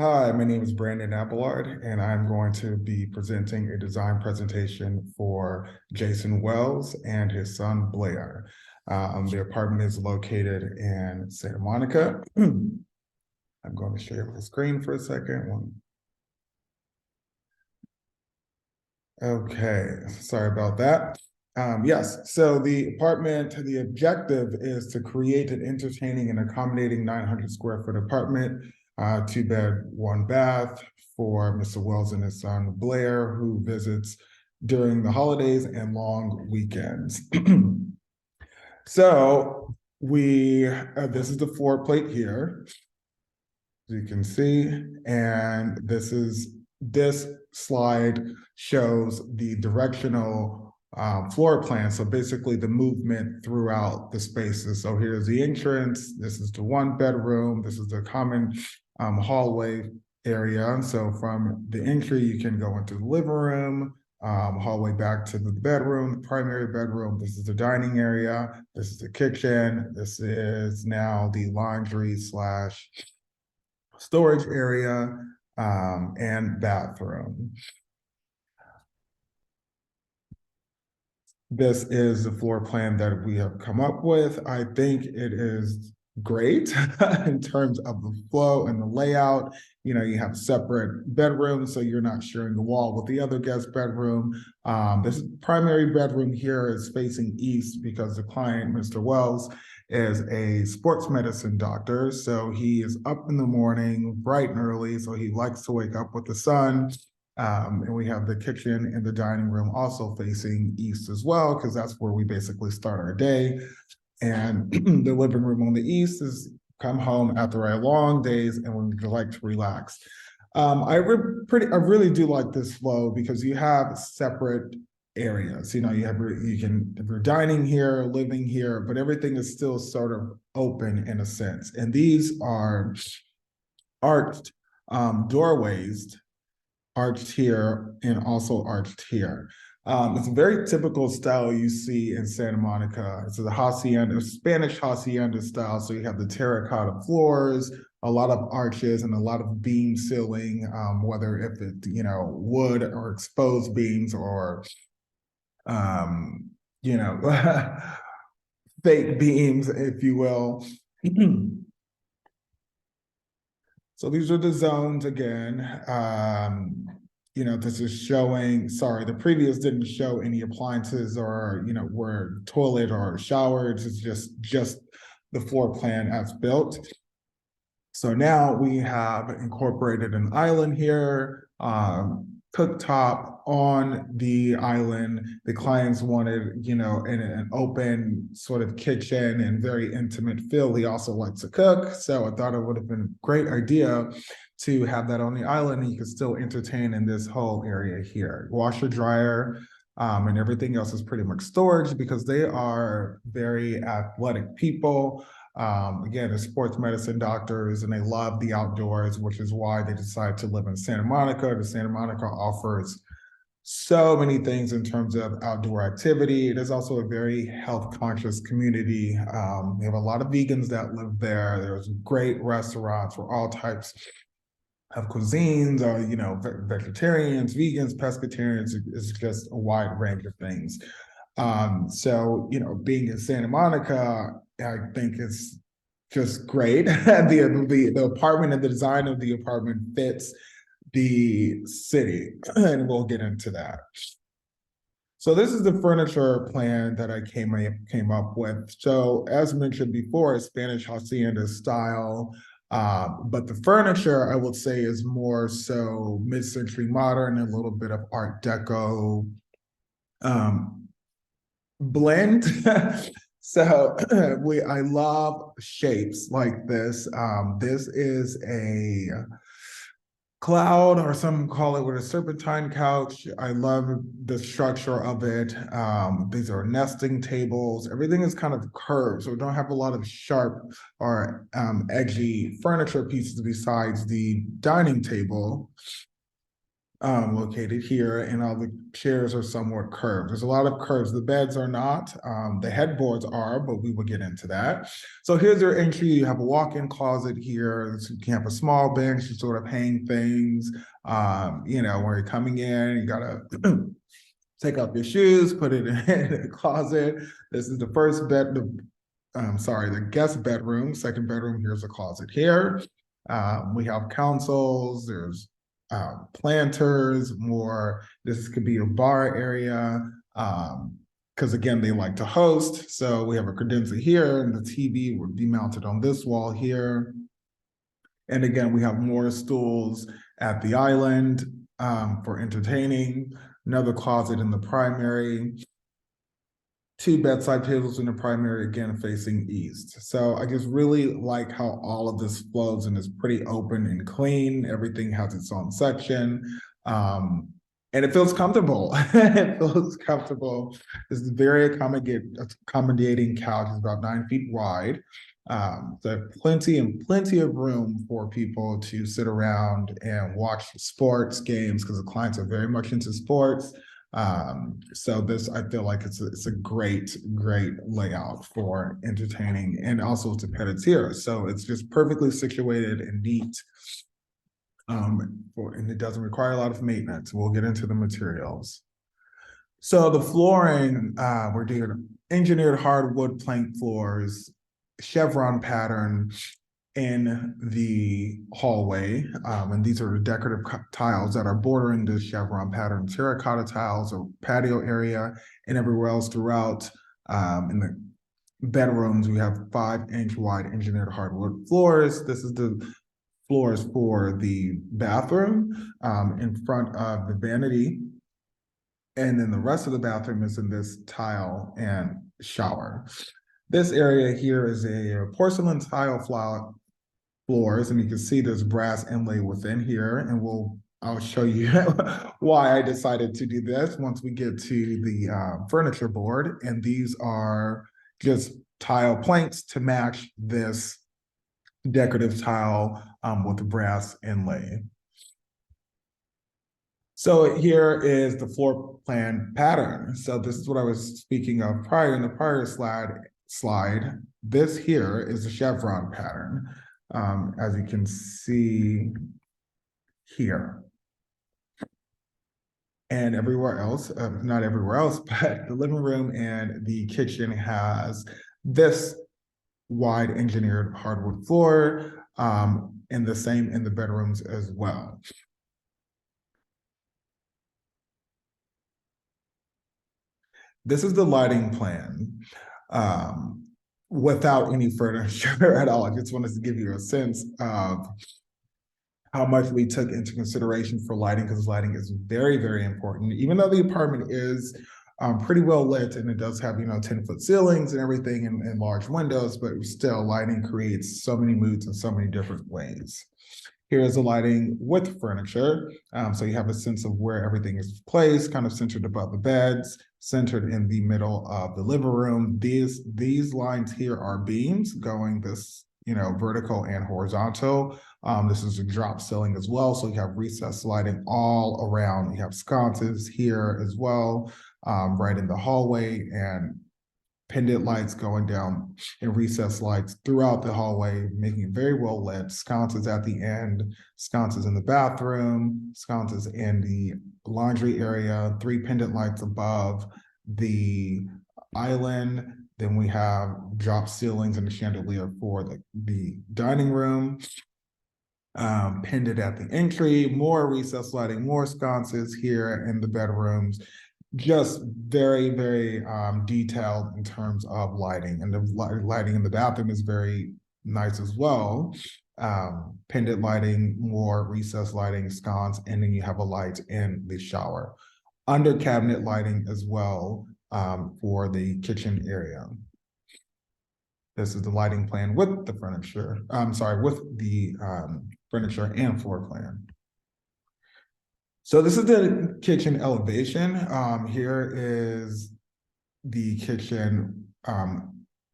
Hi, my name is Brandon Abelard, and I'm going to be presenting a design presentation for Jason Wells and his son Blair. The apartment is located in Santa Monica. I'm going to share the screen for a second. Okay, sorry about that. Yes, so the apartment, the objective is to create an entertaining and accommodating 900 square foot apartment, 2 bed, 1 bath for Mr. Wells and his son Blair, who visits during the holidays and long weekends. So this is the floor plate here, as you can see, and this slide shows the directional floor plan. So basically the movement throughout the spaces. So here's the entrance. This is the 1 bedroom. This is the common hallway area. So from the entry, you can go into the living room, hallway back to the bedroom, the primary bedroom. This is the dining area. This is the kitchen. This is now the laundry slash storage area, and bathroom. This is the floor plan that we have come up with. I think it is great in terms of the flow and the layout. You know, you have separate bedrooms, so you're not sharing the wall with the other guest bedroom. This primary bedroom here is facing east because the client, Mr. Wells, is a sports medicine doctor. So he is up in the morning bright and early. So he likes to wake up with the sun. And we have the kitchen and the dining room also facing east as well, because that's where we basically start our day. And the living room on the east is come home after our long days and when we like to relax. I really do like this flow because you have separate areas. You know, if you're dining here, living here, but everything is still sort of open in a sense. And these are arched doorways, arched here and also arched here. It's a very typical style you see in Santa Monica. It's a hacienda, Spanish hacienda style. So you have the terracotta floors, a lot of arches, and a lot of beam ceiling, whether if it's, you know, wood or exposed beams or, you know, fake beams, if you will. So these are the zones again. You know, this is showing, sorry, the previous didn't show any appliances or, you know, where toilet or shower. It's just the floor plan as built. So now we have incorporated an island here, cooktop on the island. The clients wanted, you know, an open sort of kitchen and very intimate feel. He also likes to cook. So I thought it would have been a great idea to have that on the island, and you could still entertain in this whole area here. Washer, dryer, and everything else is pretty much storage because they are very athletic people. Again, they're sports medicine doctors and they love the outdoors, which is why they decided to live in Santa Monica. The Santa Monica offers so many things in terms of outdoor activity. It is also a very health conscious community. We have a lot of vegans that live there. There's great restaurants for all types of cuisines, or, you know, vegetarians, vegans, pescatarians. It's just a wide range of things. So, you know, being in Santa Monica, I think it's just great. The apartment and the design of the apartment fits the city, and we'll get into that. So this is the furniture plan that I came up with. So as mentioned before, Spanish hacienda style, but the furniture I would say is more so mid-century modern and a little bit of Art Deco blend. So I love shapes like this. This is a cloud, or some call it with a serpentine couch. I love the structure of it. These are nesting tables. Everything is kind of curved, so we don't have a lot of sharp or edgy furniture pieces besides the dining table. located here, and all the chairs are somewhat curved. There's a lot of curves. The beds are not, the headboards are, but we will get into that. So here's your entry. You have a walk-in closet here. So you can have a small bench to sort of hang things. You know, when you're coming in, you gotta take off your shoes, put it in the closet. This is the first bed, the guest bedroom. Second bedroom, here's a closet here. We have consoles, there's planters, more, this could be a bar area. Because again, they like to host. So we have a credenza here, and the TV would be mounted on this wall here. And again, we have more stools at the island for entertaining. Another closet in the primary. Two bedside tables in the primary, again, facing east. So I just really like how all of this flows and is pretty open and clean. Everything has its own section. And it feels comfortable. It feels comfortable. It's very accommodating couch. It's about 9 feet wide. So plenty of room for people to sit around and watch sports games, because the clients are very much into sports. So this, I feel like it's a great layout for entertaining, and also it's a peditier. So it's just perfectly situated and neat. And it doesn't require a lot of maintenance. We'll get into the materials. So the flooring, we're doing engineered hardwood plank floors, chevron pattern in the hallway. And these are the decorative tiles that are bordering the chevron pattern, terracotta tiles, or patio area, and everywhere else throughout. In the bedrooms, we have 5-inch wide engineered hardwood floors. This is the floors for the bathroom in front of the vanity. And then the rest of the bathroom is in this tile and shower. This area here is a porcelain tile floors, and you can see there's brass inlay within here, and I'll show you why I decided to do this once we get to the furniture board. And these are just tile planks to match this decorative tile with the brass inlay. So here is the floor plan pattern. So this is what I was speaking of prior in the prior slide. This here is the chevron pattern, as you can see here. And everywhere else, not everywhere else, but the living room and the kitchen has this wide engineered hardwood floor, and the same in the bedrooms as well. This is the lighting plan without any furniture at all. I just wanted to give you a sense of how much we took into consideration for lighting, because lighting is very important. Even though the apartment is pretty well lit, and it does have 10-foot ceilings and everything, and large windows, but still lighting creates so many moods in so many different ways. Here is the lighting with furniture. So you have a sense of where everything is placed, kind of centered above the beds, centered in the middle of the living room. These lines here are beams going this, vertical and horizontal. This is a drop ceiling as well. So you have recessed lighting all around. You have sconces here as well, right in the hallway, and pendant lights going down, and recessed lights throughout the hallway, making it very well lit. Sconces at the end, sconces in the bathroom, sconces in the laundry area, 3 pendant lights above the island. Then we have drop ceilings and a chandelier for the dining room. Pendant at the entry, more recessed lighting, more sconces here in the bedrooms. Just very detailed in terms of lighting, and the lighting in the bathroom is very nice as well. Pendant lighting, more recessed lighting, sconce, and then you have a light in the shower. Under cabinet lighting as well for the kitchen area. This is the lighting plan with the furniture. With the furniture and floor plan. So this is the kitchen elevation. Here is the kitchen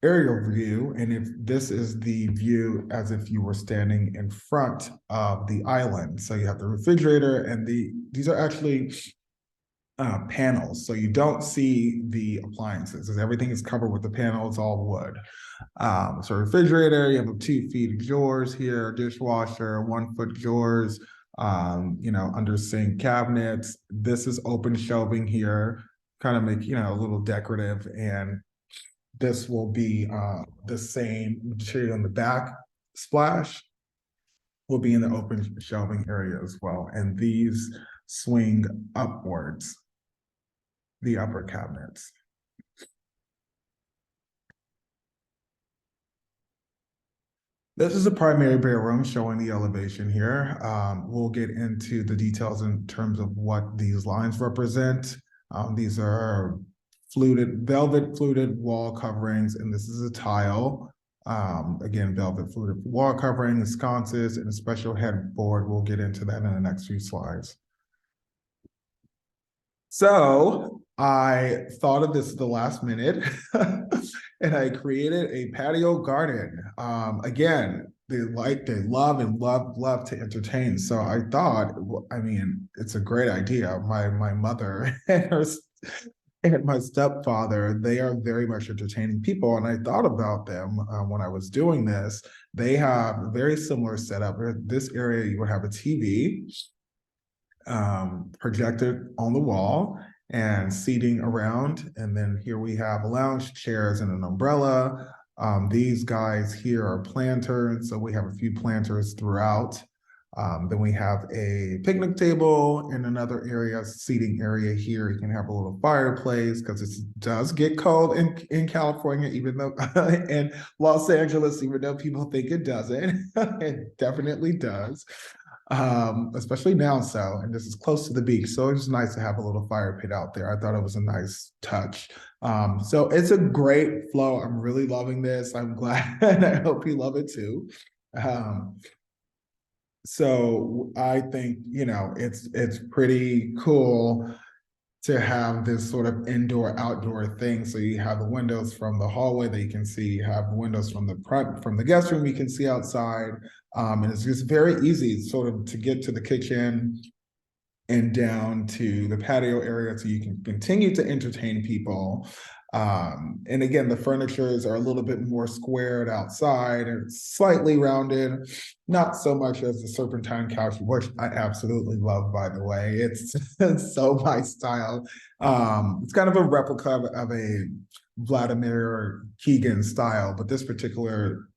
aerial view, and if this is the view as if you were standing in front of the island. So you have the refrigerator, and these are actually panels, so you don't see the appliances, as everything is covered with the panels, all wood. So refrigerator, you have a 2 feet drawers here, dishwasher, 1 foot drawers, under sink cabinets. This is open shelving here, kind of make, a little decorative. And this will be the same material in the back splash will be in the open shelving area as well. And these swing upwards, the upper cabinets. This is the primary bedroom showing the elevation here. We'll get into the details in terms of what these lines represent. These are velvet fluted wall coverings, and this is a tile. Again, velvet fluted wall covering, sconces, and a special headboard. We'll get into that in the next few slides. So I thought of this at the last minute and I created a patio garden. Again, they love to entertain. So I thought, it's a great idea. My mother and my stepfather, they are very much entertaining people. And I thought about them when I was doing this. They have a very similar setup. This area, you would have a TV projected on the wall and seating around. And then here we have lounge chairs and an umbrella. These guys here are planters. So we have a few planters throughout. Then we have a picnic table in another area, seating area here. You can have a little fireplace because it does get cold in California, even though in Los Angeles, even though people think it doesn't, it definitely does. Especially now, and this is close to the beach, so it's nice to have a little fire pit out there. I thought it was a nice touch. So it's a great flow. I'm really loving this. I'm glad, and I hope you love it too. So I think, it's pretty cool to have this sort of indoor outdoor thing. So you have the windows from the hallway that you can see, you have windows from the guest room you can see outside. And it's just very easy sort of to get to the kitchen and down to the patio area so you can continue to entertain people. And again, the furnitures are a little bit more squared outside and slightly rounded, not so much as the serpentine couch, which I absolutely love, by the way. It's so my style. It's kind of a replica of a Vladimir Keegan style, but this particular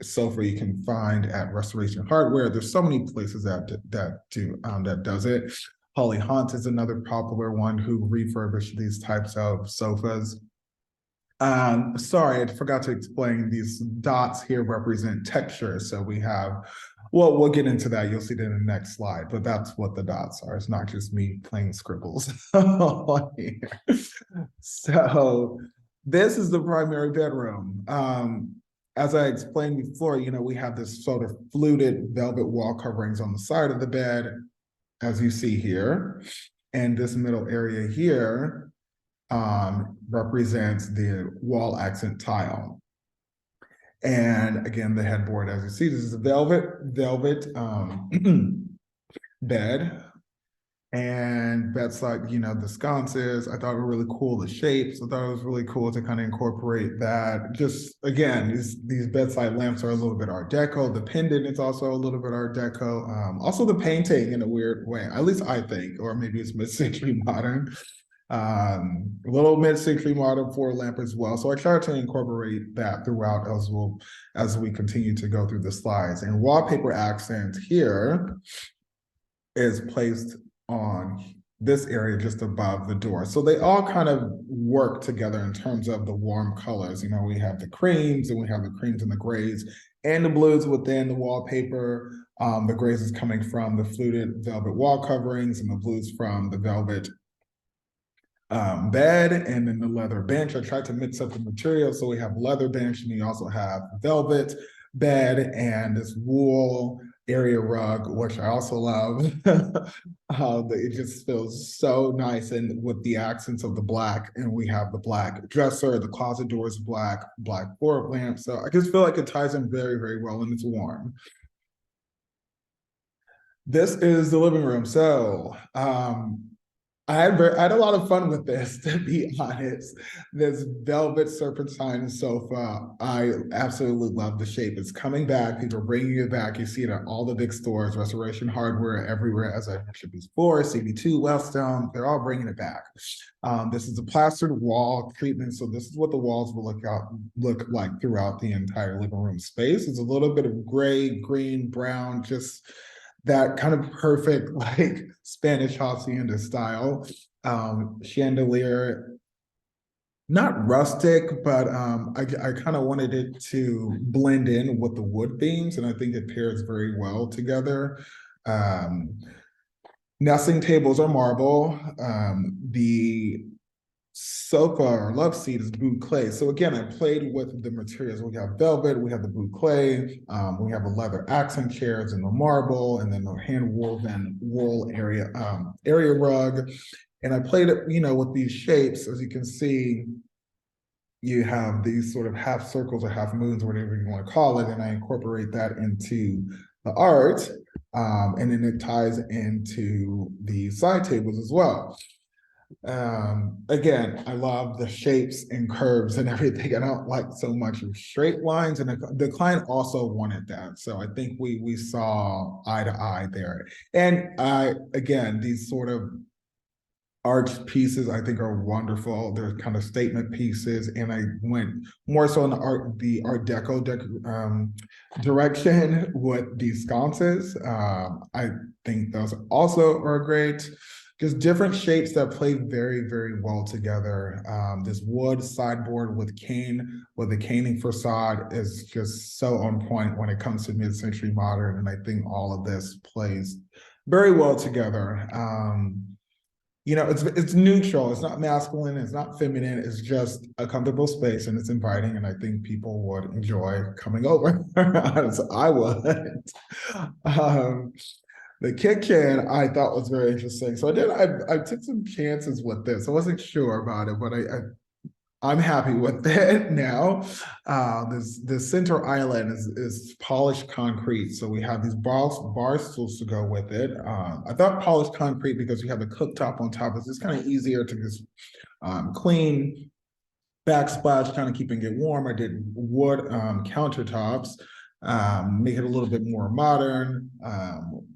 sofa you can find at Restoration Hardware. There's so many places that does it. Holly Hunt is another popular one who refurbished these types of sofas. Sorry, I forgot to explain, these dots here represent texture. So we have, well, we'll get into that. You'll see that in the next slide, but that's what the dots are. It's not just me playing scribbles on here. So this is the primary bedroom. As I explained before, we have this sort of fluted velvet wall coverings on the side of the bed, as you see here. And this middle area here represents the wall accent tile. And again, the headboard, as you see, this is a velvet bed. And bedside, the sconces, I thought were really cool. The shapes, I thought it was really cool to kind of incorporate that. Just again, these bedside lamps are a little bit Art Deco. The pendant is also a little bit Art Deco. Also the painting in a weird way, at least I think, or maybe it's mid-century modern. A little mid-century modern floor lamp as well. So I tried to incorporate that throughout as we continue to go through the slides. And wallpaper accent here is placed on this area just above the door. So they all kind of work together in terms of the warm colors. We have the creams, and we have the creams and the grays and the blues within the wallpaper. The grays is coming from the fluted velvet wall coverings, and the blues from the velvet bed, and then the leather bench. I tried to mix up the material. So we have leather bench, and we also have velvet bed and this wool area rug, which I also love. It just feels so nice, and with the accents of the black, and we have the black dresser, the closet doors black, black floor lamp. So I just feel like it ties in very, very well, and it's warm. This is the living room. So I had a lot of fun with this, to be honest. This velvet serpentine sofa, I absolutely love the shape. It's coming back. People are bringing it back. You see it at all the big stores, Restoration Hardware, everywhere, as I mentioned before, CB2, Wellstone, they're all bringing it back. This is a plastered wall treatment, so this is what the walls will look like throughout the entire living room space. It's a little bit of gray, green, brown, just that kind of perfect like Spanish hacienda style chandelier, not rustic, but I kind of wanted it to blend in with the wood themes, and I think it pairs very well together. Um, Nesting tables are marble. The sofa or love seat is boucle. So again, I played with the materials. We have velvet, we have the boucle, we have the leather accent chairs and the marble, and then the hand woven wool area rug. And I played it, with these shapes. As you can see, you have these sort of half circles or half moons, or whatever you want to call it, and I incorporate that into the art. And then it ties into the side tables as well. Again, I love the shapes and curves and everything. I don't like so much of straight lines, and the client also wanted that, so I think we saw eye to eye there. And again, these sort of arch pieces I think are wonderful. They're kind of statement pieces, and I went more so in the art deco direction with these sconces. I think those also are great. Just different shapes that play very, very well together. This wood sideboard with the caning facade is just so on point when it comes to mid-century modern, and I think all of this plays very well together. It's neutral. It's not masculine. It's not feminine. It's just a comfortable space, and it's inviting. And I think people would enjoy coming over. So I would. Um, the kitchen I thought was very interesting. So I took some chances with this. I wasn't sure about it, but I'm happy with it now. The center island is polished concrete, so we have these bar stools to go with it. I thought polished concrete because we have a cooktop on top. It's just kind of easier to just clean, backsplash, kind of keeping it warm. I did wood countertops, make it a little bit more modern.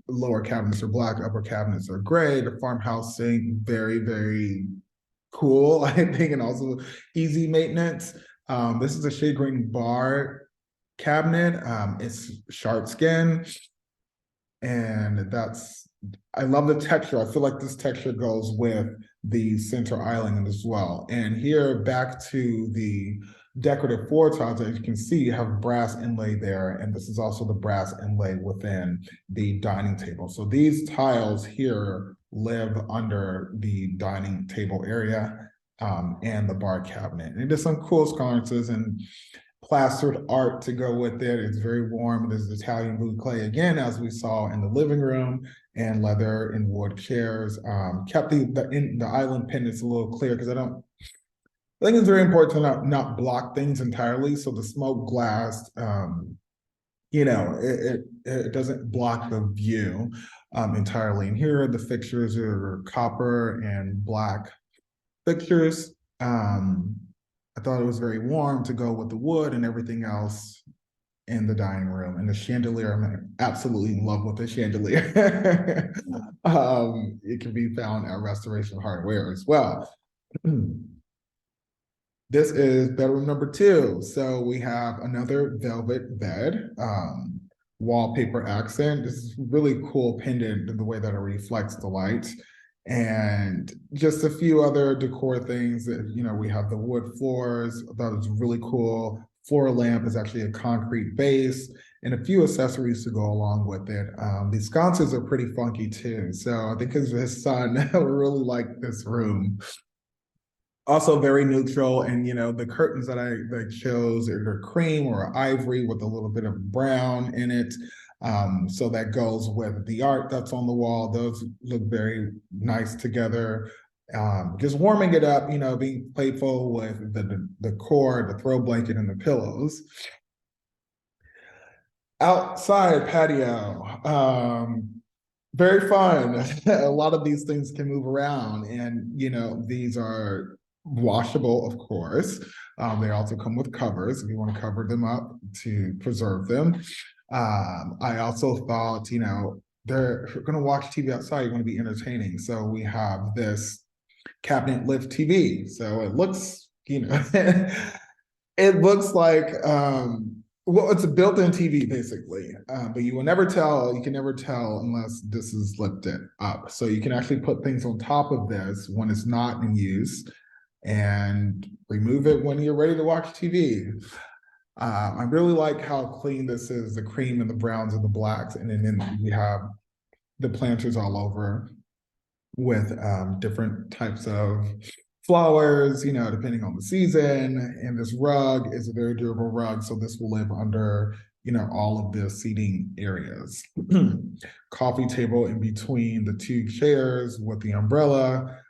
Lower cabinets are black, upper cabinets are gray. The farmhouse sink, very, very cool, I think, and also easy maintenance. This is a shade green bar cabinet. It's sharp skin, and I love the texture. I feel like this texture goes with the center island as well. And here, back to the decorative floor tiles, as you can see, you have brass inlay there, and this is also the brass inlay within the dining table. So these tiles here live under the dining table area and the bar cabinet. And there's some cool sconces and plastered art to go with it. It's very warm. There's Italian boucle again, as we saw in the living room, and leather and wood chairs. Kept the island pendants a little clear because I think it's very important to not block things entirely. So the smoke glass, it doesn't block the view entirely. And here the fixtures are copper and black fixtures. I thought it was very warm to go with the wood and everything else in the dining room. And the chandelier, I'm absolutely in love with the chandelier. It can be found at Restoration Hardware as well. This is bedroom number 2. So we have another velvet bed, wallpaper accent. This is really cool pendant in the way that it reflects the light. And just a few other decor things that, we have the wood floors. I thought it was really cool. Floor lamp is actually a concrete base, and a few accessories to go along with it. The sconces are pretty funky too. So I think his son really liked this room. Also very neutral, and the curtains that I chose are cream or ivory with a little bit of brown in it. So that goes with the art that's on the wall. Those look very nice together. Just warming it up, being playful with the core, the throw blanket, and the pillows. Outside patio, very fun. A lot of these things can move around, and these are washable, of course. They also come with covers if you want to cover them up to preserve them. I also thought, they're going to watch TV outside, you're going to be entertaining. So we have this cabinet lift TV. So it looks, it looks like well, it's a built-in TV basically, but you can never tell unless this is lifted up. So you can actually put things on top of this when it's not in use and remove it when you're ready to watch TV. I really like how clean this is, the cream and the browns and the blacks, and then we have the planters all over with different types of flowers, depending on the season. And this rug is a very durable rug, so this will live under, all of the seating areas. Coffee table in between the two chairs with the umbrella.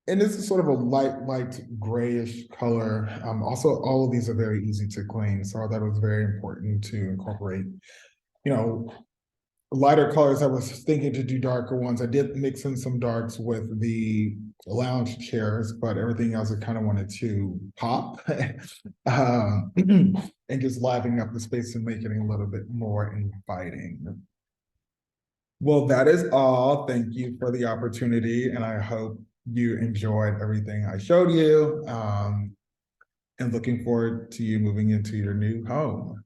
And this is sort of a light grayish color. Also, all of these are very easy to clean, so I thought it was very important to incorporate, lighter colors. I was thinking to do darker ones. I did mix in some darks with the lounge chairs, but everything else I kind of wanted to pop and just livening up the space and making it a little bit more inviting. Well, that is all. Thank you for the opportunity, and I hope you enjoyed everything I showed you. And looking forward to you moving into your new home.